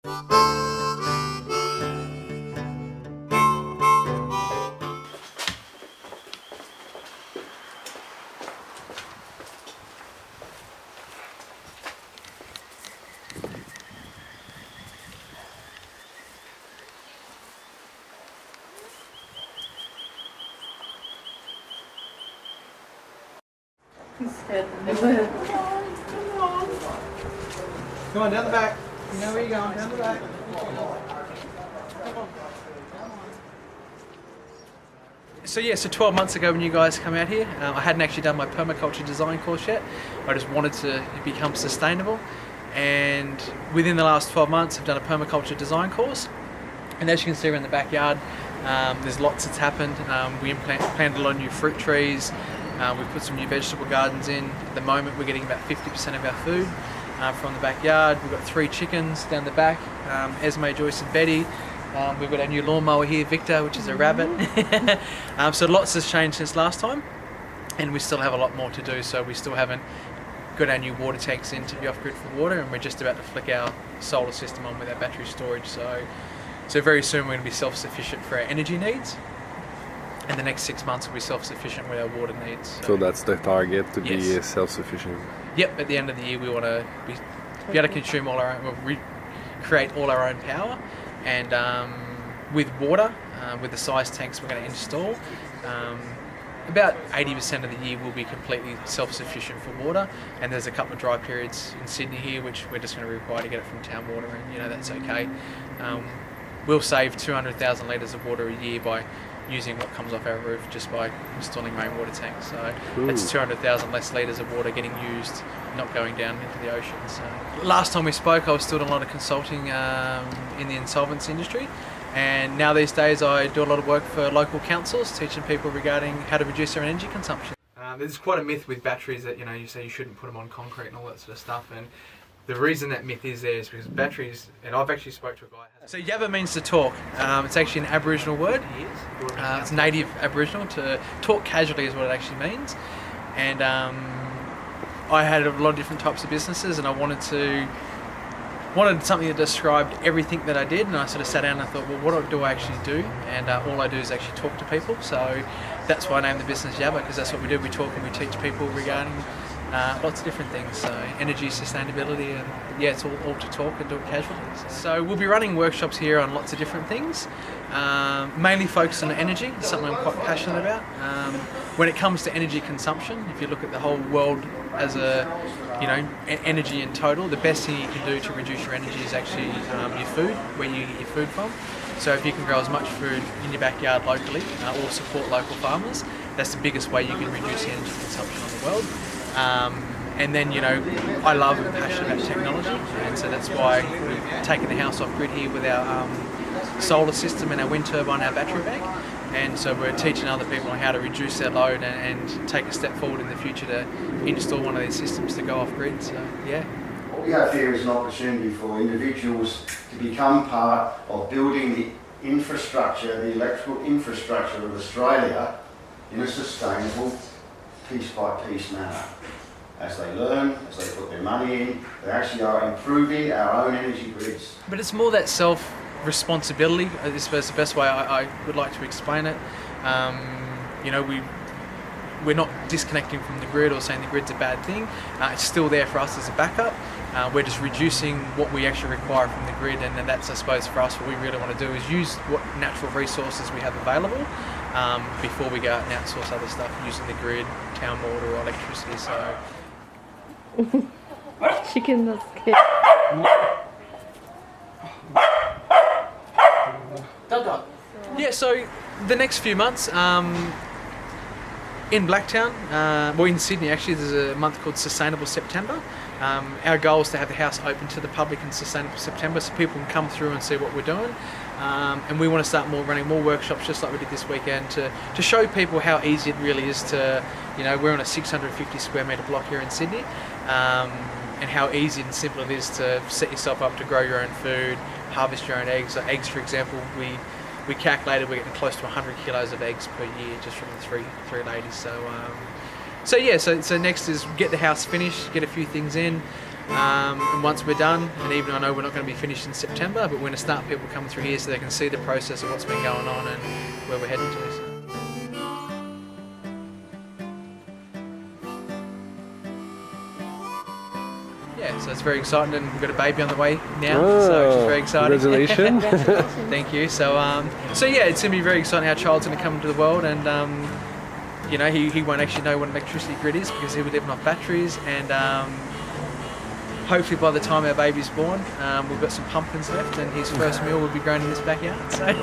Come on, down the back. You know where you're going, down the back. So yeah, so 12 months ago when you guys come out here, I hadn't actually done my permaculture design course yet. I just wanted to become sustainable, and within the last 12 months I've done a permaculture design course. And as you can see around the backyard, there's lots that's happened. We planted a lot of new fruit trees. We've put some new vegetable gardens in. At the moment we're getting about 50% of our food from the backyard. We've got 3 chickens down the back, Esme, Joyce and Betty. We've got our new lawnmower here, Victor, which is a rabbit. So lots has changed since last time, and we still have a lot more to do. So we still haven't got our new water tanks in to be off grid for water, and we're just about to flick our solar system on with our battery storage. So very soon we're going to be self-sufficient for our energy needs. And the next 6 months we'll be self-sufficient with our water needs. So that's the target, to Yes. be self-sufficient. Yep, at the end of the year we want to be able to consume all our own, create all our own power. And with water, with the size tanks we're going to install, about 80% of the year we'll be completely self-sufficient for water. And there's a couple of dry periods in Sydney here which we're just going to require to get it from town water, and you know that's okay. We'll save 200,000 litres of water a year by using what comes off our roof just by installing rainwater tanks. So that's 200,000 less litres of water getting used, not going down into the ocean. So last time we spoke I was still doing a lot of consulting in the insolvency industry, and now these days I do a lot of work for local councils teaching people regarding how to reduce their energy consumption. There's quite a myth with batteries that you say you shouldn't put them on concrete and all that sort of stuff, and the reason that myth is there is because batteries, and I've actually spoke to a guy. So Yabba means to talk. It's actually an Aboriginal word. It's native Aboriginal. To talk casually is what it actually means. And I had a lot of different types of businesses, and I wanted something that described everything that I did. And I sort of sat down and I thought, well, what do I actually do? And all I do is actually talk to people. So that's why I named the business Yabba, because that's what we do. We talk and we teach people regarding lots of different things, so energy, sustainability, and yeah, it's all to talk and do it casually. So we'll be running workshops here on lots of different things, mainly focused on energy, something I'm quite passionate about. When it comes to energy consumption, if you look at the whole world as energy in total, the best thing you can do to reduce your energy is actually your food, where you get your food from. So if you can grow as much food in your backyard locally, or support local farmers, that's the biggest way you can reduce the energy consumption on the world. And then, I love and passionate about technology, and so that's why we've taken the house off grid here with our solar system and our wind turbine, our battery bank. And so we're teaching other people on how to reduce their load and take a step forward in the future to install one of these systems to go off grid. So, yeah. What we have here is an opportunity for individuals to become part of building the infrastructure, the electrical infrastructure of Australia in a sustainable, piece-by-piece manner. As they learn, as they put their money in, they actually are improving our own energy grids. But it's more that self-responsibility. This is the best way I would like to explain it. We're not disconnecting from the grid or saying the grid's a bad thing. It's still there for us as a backup. We're just reducing what we actually require from the grid, and that's, I suppose, for us, what we really want to do is use what natural resources we have available before we go out and outsource other stuff using the grid, town water or electricity. So chicken that's good. Yeah, so the next few months in Blacktown, in Sydney actually, there's a month called Sustainable September. Our goal is to have the house open to the public in Sustainable September so people can come through and see what we're doing. And we want to start running more workshops just like we did this weekend to show people how easy it really is to, we're on a 650 square metre block here in Sydney, and how easy and simple it is to set yourself up to grow your own food, harvest your own eggs. So eggs, for example, we calculated we're getting close to 100 kilos of eggs per year just from the three ladies. So next is get the house finished, get a few things in, And once we're done, and even I know we're not going to be finished in September, but we're going to start people coming through here so they can see the process of what's been going on and where we're heading to. So. Yeah, so it's very exciting, and we've got a baby on the way now, so which is very exciting. Congratulations. Thank you. So yeah, it's going to be very exciting. Our child's going to come into the world, and you know, he won't actually know what an electricity grid is because he'll be living off batteries, and hopefully by the time our baby's born, we've got some pumpkins left, and his first meal will be grown in this backyard. So, which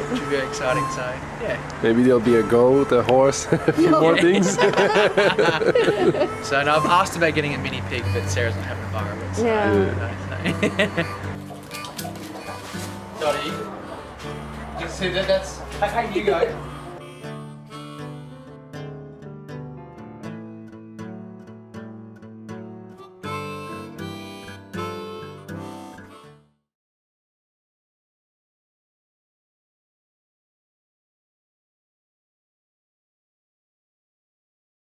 will be very exciting. So, yeah. Maybe there'll be a goat, a horse, a few more things. So, no, I've asked about getting a mini pig, but Sarah's not having a bar of it. So, Dottie, you see that's. Hey, you go.